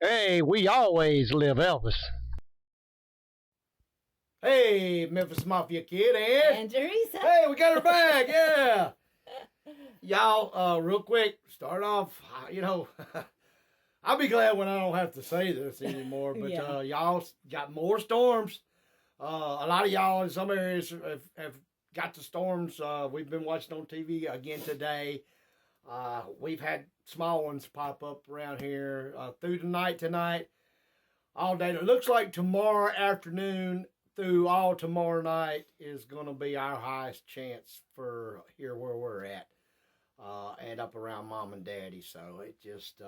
Hey, we always live Elvis. Hey, Memphis Mafia kid, and And Teresa. hey, we got her back, yeah. Y'all, real quick, start off. I'll be glad when I don't have to say this anymore. But Yeah. y'all got more storms. A lot of y'all in some areas have got the storms. We've been watching on TV again today. We've had small ones pop up around here through the night tonight, all day. It looks like tomorrow afternoon through all tomorrow night is going to be our highest chance for here where we're at, and up around mom and daddy. So it just,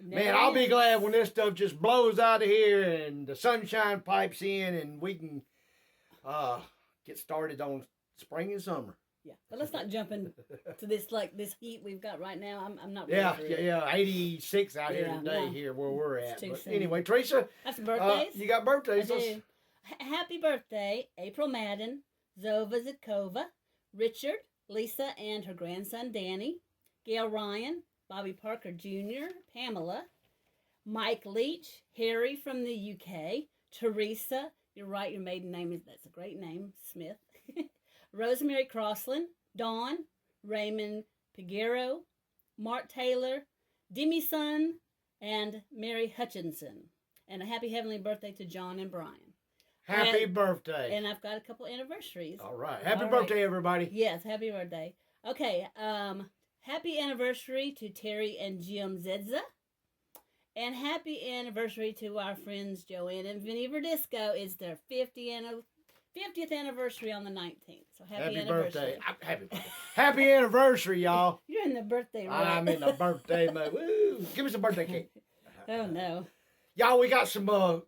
man, I'll be glad when this stuff just blows out of here and the sunshine pipes in and we can get started on spring and summer. Yeah, but let's not jump into this heat we've got right now. I'm not ready for it. Yeah. 86 out here Yeah, today no. here where we're It's at. too But soon. anyway, Teresa, That's birthdays. you got birthdays. I do. Happy birthday, April Madden, Zova Zikova, Richard, Lisa and her grandson Danny, Gail Ryan, Bobby Parker Jr., Pamela, Mike Leach, Harry from the UK, Teresa. You're right, your maiden name that's a great name, Smith. Rosemary Crossland, Dawn, Raymond Piguero, Mark Taylor, Demi Sun, and Mary Hutchinson. And a happy heavenly birthday to John and Brian. Happy birthday. And I've got a couple anniversaries. All right. Happy birthday, everybody. Yes, happy birthday. Okay, happy anniversary to Terry and Jim Zedza. And happy anniversary to our friends Joanne and Vinny Verdisco. It's their 50th anniversary on the 19th. So happy anniversary. Happy birthday. Happy anniversary, y'all. You're in the birthday mood. I'm in the birthday mode. Woo! Give me some birthday cake. Oh, no. Y'all, we got some more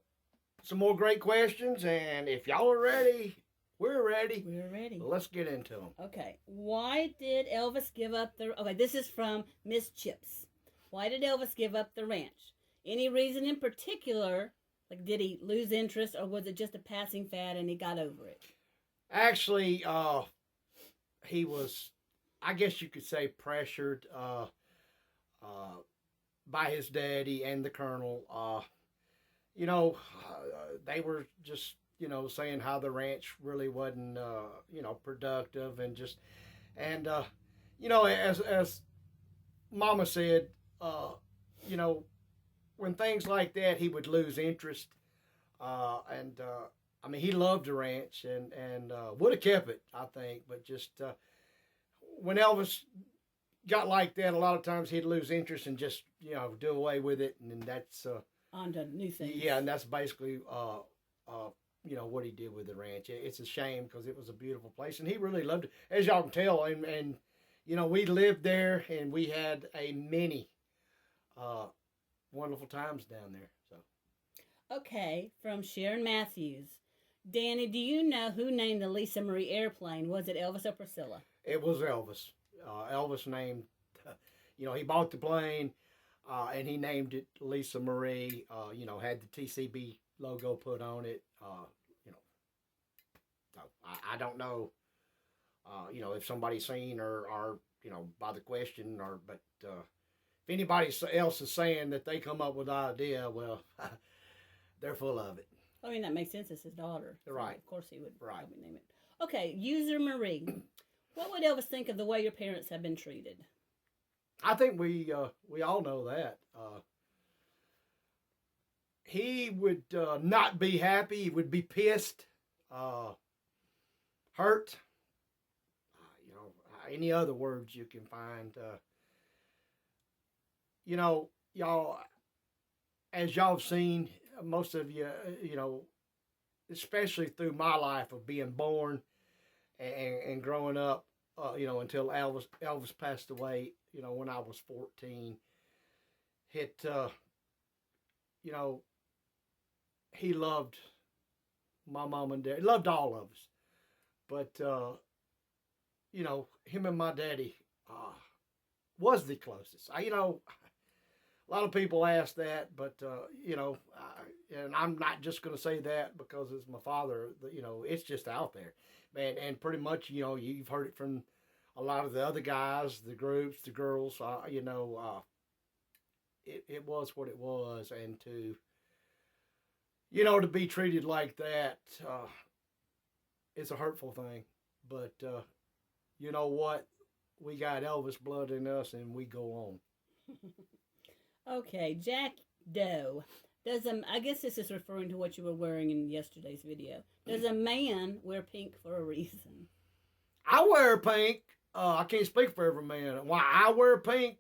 great questions, and if y'all are ready, we're ready. We're ready. Let's get into them. Okay. Why did Elvis give up the... Okay, this is from Miss Chips. Why did Elvis give up the ranch? Any reason in particular? Like, did he lose interest, or was it just a passing fad and he got over it? Actually, he was, I guess you could say, pressured by his daddy and the colonel. They were just, saying how the ranch really wasn't, productive and just, and, as Mama said, when things like that, he would lose interest. I mean, he loved the ranch and would have kept it, I think. But just when Elvis got like that, a lot of times he'd lose interest and just, do away with it. And then that's on to new things. Yeah, and that's basically what he did with the ranch. It's a shame because it was a beautiful place, and he really loved it, as y'all can tell. And we lived there, and we had a many wonderful times down there. So. Okay, from Sharon Matthews. Danny, do you know who named the Lisa Marie airplane? Was it Elvis or Priscilla? It was Elvis. Elvis named, he bought the plane, and he named it Lisa Marie. Had the TCB logo put on it. So I don't know, if somebody's seen or by the question but if anybody else is saying that they come up with the idea, well, they're full of it. I mean, that makes sense. It's his daughter. So right. Of course he would right. probably name it. Okay, user Marie. What would Elvis think of the way your parents have been treated? I think we all know that. He would not be happy. He would be pissed, hurt. Any other words you can find. Y'all, as y'all have seen, most of you, especially through my life of being born and growing up, until Elvis passed away, when I was 14. He loved my mom and dad. He loved all of us. But, him and my daddy was the closest. A lot of people ask that, but, and I'm not just going to say that because it's my father. It's just out there. Man, and pretty much, you've heard it from a lot of the other guys, the groups, the girls, it was what it was, and to be treated like that, it's a hurtful thing. But you know what? We got Elvis blood in us, and we go on. Okay, Jack Doe. I guess this is referring to what you were wearing in yesterday's video. Does a man wear pink for a reason? I wear pink. I can't speak for every man. Why I wear pink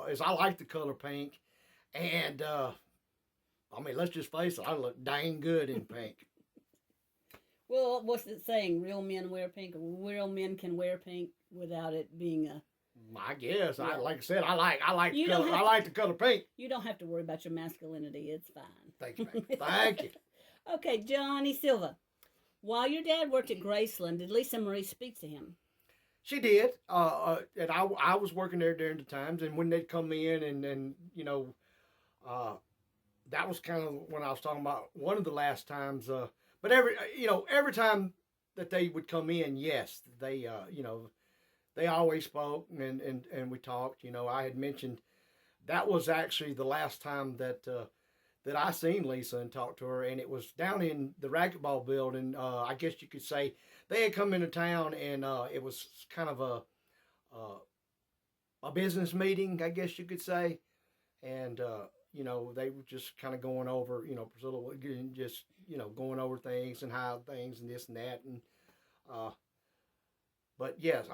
is I like the color pink. And, let's just face it, I look dang good in pink. Well, what's it saying? Real men wear pink, or real men can wear pink without it being a... I guess. Yeah. Like I said, I like the color pink. You don't have to worry about your masculinity. It's fine. Thank you, ma'am. Thank you. Okay, Johnny Silva. While your dad worked at Graceland, did Lisa Marie speak to him? She did. And I was working there during the times, and when they'd come in and that was kind of when I was talking about one of the last times. But every time that they would come in, yes, they always spoke and we talked. I had mentioned that was actually the last time that I seen Lisa and talked to her, and it was down in the racquetball building. I guess you could say they had come into town, and it was kind of a business meeting, I guess you could say, and they were just kind of going over, Priscilla just going over things and how things and this and that, and but yes,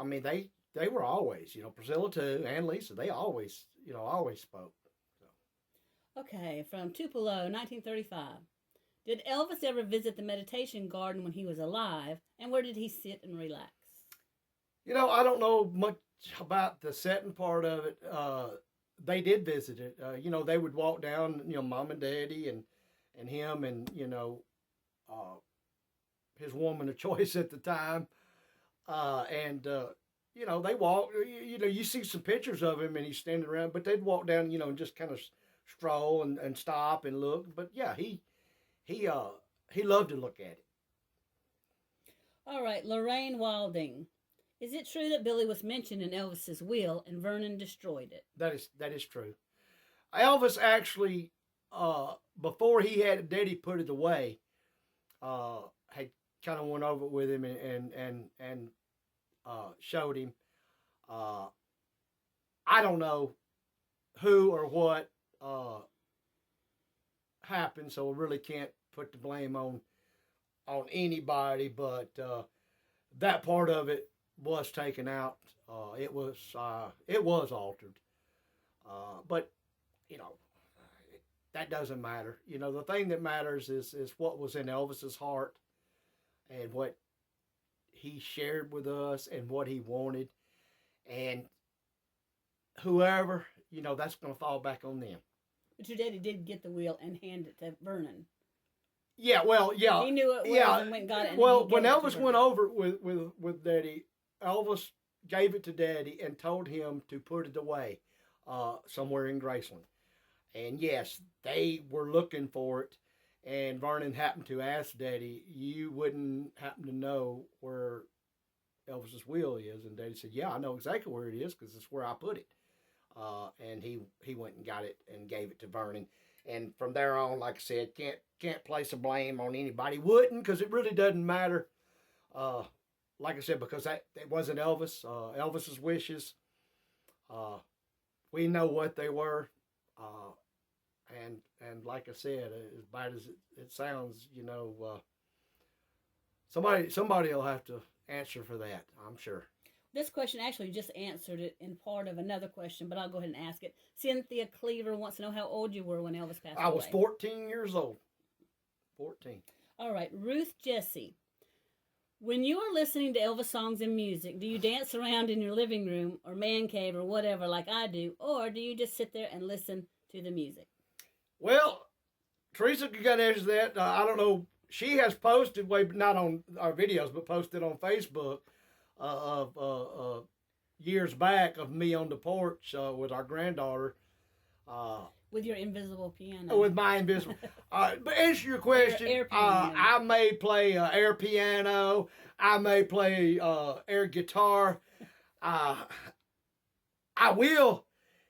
they were always, Priscilla too, and Lisa, they always spoke. So. Okay, from Tupelo, 1935. Did Elvis ever visit the meditation garden when he was alive, and where did he sit and relax? I don't know much about the setting part of it. They did visit it. They would walk down, Mom and Daddy and him and, his woman of choice at the time. They walk, you see some pictures of him and he's standing around, but they'd walk down, and just kind of stroll and stop and look. But yeah, he loved to look at it. All right, Lorraine Wilding. Is it true that Billy was mentioned in Elvis's will and Vernon destroyed it? That is true. Elvis actually, before he had Daddy put it away, had kind of went over it with him and showed him. I don't know who or what happened, so I really can't put the blame on anybody. But that part of it was taken out. It was altered. But that doesn't matter. The thing that matters is what was in Elvis's heart and what he shared with us and what he wanted. And whoever, that's going to fall back on them. But your daddy did get the wheel and hand it to Vernon. Yeah, well, yeah. He knew it was and went and got it. Well, when Elvis went over with Daddy, Elvis gave it to Daddy and told him to put it away somewhere in Graceland. And yes, they were looking for it. And Vernon happened to ask Daddy, you wouldn't happen to know where Elvis's wheel is? And Daddy said, yeah, I know exactly where it is because it's where I put it. And he went and got it and gave it to Vernon. And from there on, like I said, can't place a blame on anybody. Wouldn't, because it really doesn't matter. Like I said, because it wasn't Elvis. Elvis's wishes, we know what they were. And like I said, as bad as it sounds, somebody will have to answer for that, I'm sure. This question actually just answered it in part of another question, but I'll go ahead and ask it. Cynthia Cleaver wants to know how old you were when Elvis passed away. I was 14 years old. 14. All right, Ruth Jessie. When you are listening to Elvis songs and music, do you dance around in your living room or man cave or whatever like I do, or do you just sit there and listen to the music? Well, Teresa could answer that. I don't know. She has posted, not on our videos, but posted on Facebook of years back of me on the porch with our granddaughter. With your invisible piano. With my invisible. But answer your question. Your air piano. I may play air piano. I may play air guitar. I will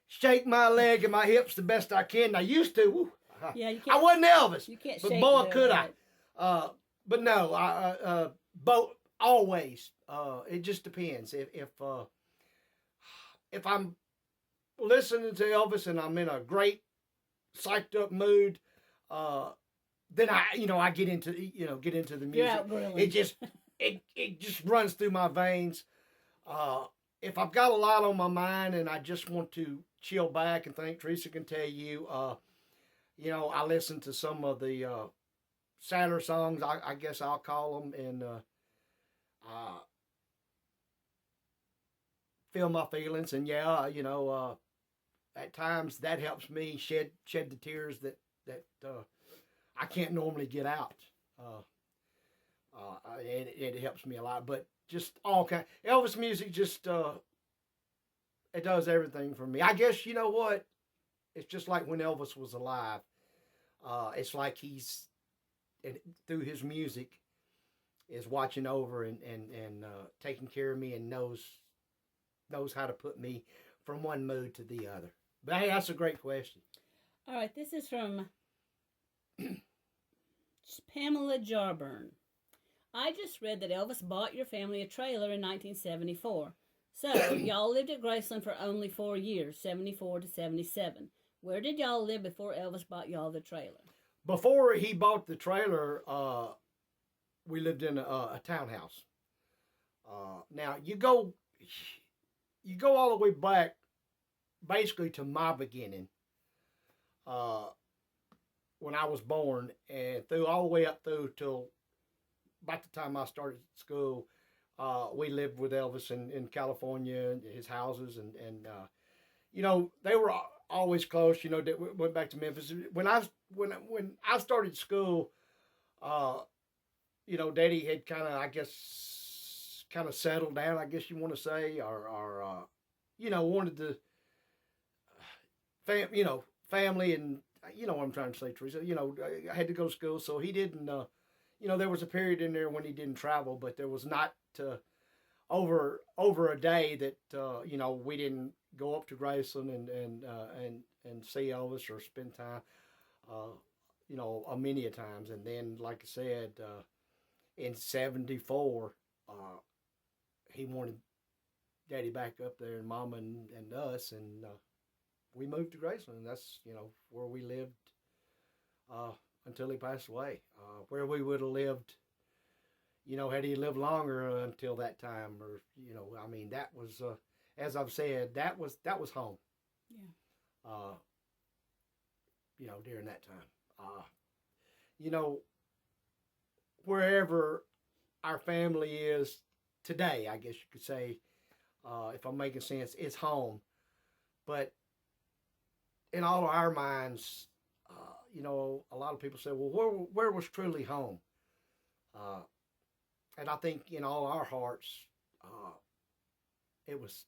shake my leg and my hips the best I can. I used to. Woo, Yeah, you I can't. wasn't Elvis, You can't but shake. boy, it, could right. I. But no, both always. It just depends. If I'm listening to Elvis and I'm in a great psyched up mood, then I get into the music. You're out grilling. It just runs through my veins. If I've got a lot on my mind and I just want to chill back and think, Teresa can tell you, I listen to some of the sadder songs, I guess I'll call them, and feel my feelings. And at times that helps me shed the tears that I can't normally get out. It helps me a lot. But just all kind Elvis music, just it does everything for me. I guess you know what? It's just like when Elvis was alive. It's like he's through his music is watching over and taking care of me and knows how to put me from one mood to the other. But hey, that's a great question. All right, this is from Pamela Jarburn. I just read that Elvis bought your family a trailer in 1974. So, y'all lived at Graceland for only 4 years, 74 to 77. Where did y'all live before Elvis bought y'all the trailer? Before he bought the trailer, we lived in a townhouse. Now, you go all the way back, basically to my beginning, when I was born, and through all the way up through till about the time I started school. We lived with Elvis in California, his houses, and they were always close. Went back to Memphis. When I started school, Daddy had kind of settled down, I guess you want to say, or wanted to, family, and you know what I'm trying to say, Teresa. I had to go to school, so he didn't. There was a period in there when he didn't travel, but there was not over a day that we didn't go up to Graceland and see Elvis or spend time. Many a times, and then like I said, in '74, he wanted Daddy back up there and Mama and us, and we moved to Graceland. That's where we lived until he passed away. Where we would have lived, had he lived longer until that time, or that was as I've said, that was home. Yeah. During that time, wherever our family is today, I guess you could say, if I'm making sense, it's home. But in all of our minds, a lot of people say, well, where was truly home? And I think in all our hearts, it was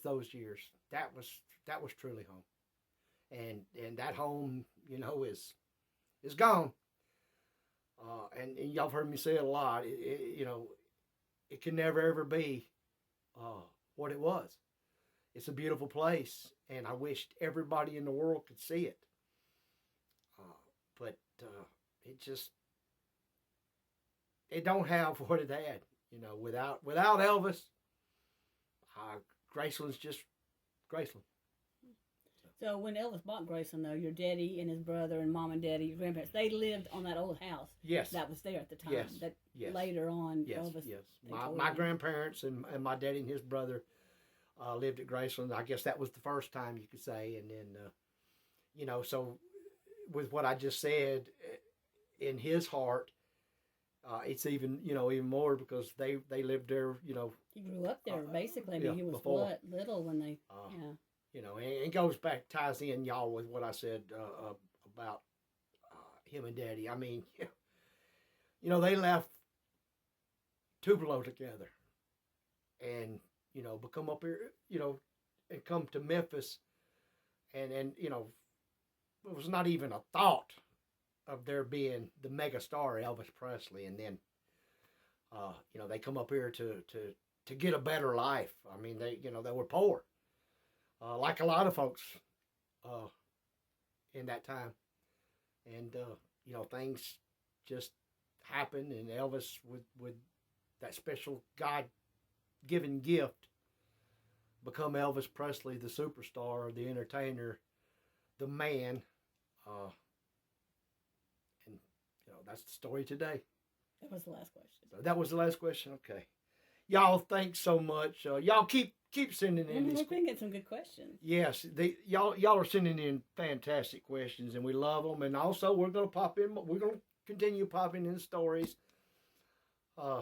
those years. That was truly home. And that home, is gone. And y'all have heard me say it a lot. It can never ever be what it was. It's a beautiful place, and I wished everybody in the world could see it. But it don't have what it had. Without Elvis, Graceland's just Graceland. So when Elvis bought Graceland, though, your daddy and his brother and mom and daddy, your grandparents, they lived on that old house. Yes. That was there at the time. Yes. Later on, yes. Elvis. Yes. My grandparents and my daddy and his brother lived at Graceland. I guess that was the first time, you could say. And then, so with what I just said, in his heart, it's even more because they lived there. He grew up there basically. He was little when they. And it goes back, ties in, y'all, with what I said about him and Daddy. I mean, they left Tupelo together, and but come up here, and come to Memphis, and it was not even a thought of there being the mega star Elvis Presley, and then they come up here to get a better life. I mean, they were poor. like a lot of folks in that time. And, things just happened, and Elvis, with that special God-given gift, become Elvis Presley, the superstar, the entertainer, the man. And, that's the story today. That was the last question. So that was the last question? Okay. Y'all, thanks so much. Y'all keep sending in these. We're going to get some good questions. Yes, y'all are sending in fantastic questions, and we love them. And also, we're going to continue popping in stories. But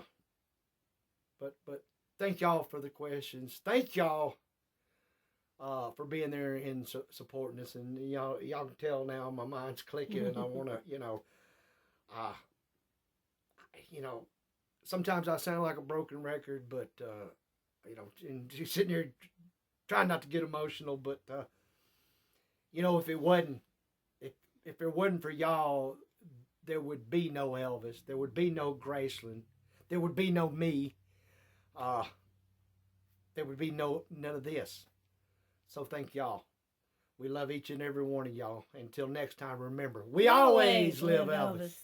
thank y'all for the questions. Thank y'all for being there and supporting us. And y'all can tell now my mind's clicking, and I want to, sometimes I sound like a broken record, but and just sitting here trying not to get emotional, but if it wasn't for y'all, there would be no Elvis, there would be no Graceland, there would be no me, there would be none of this. So thank y'all. We love each and every one of y'all. Until next time, remember, we always live Elvis.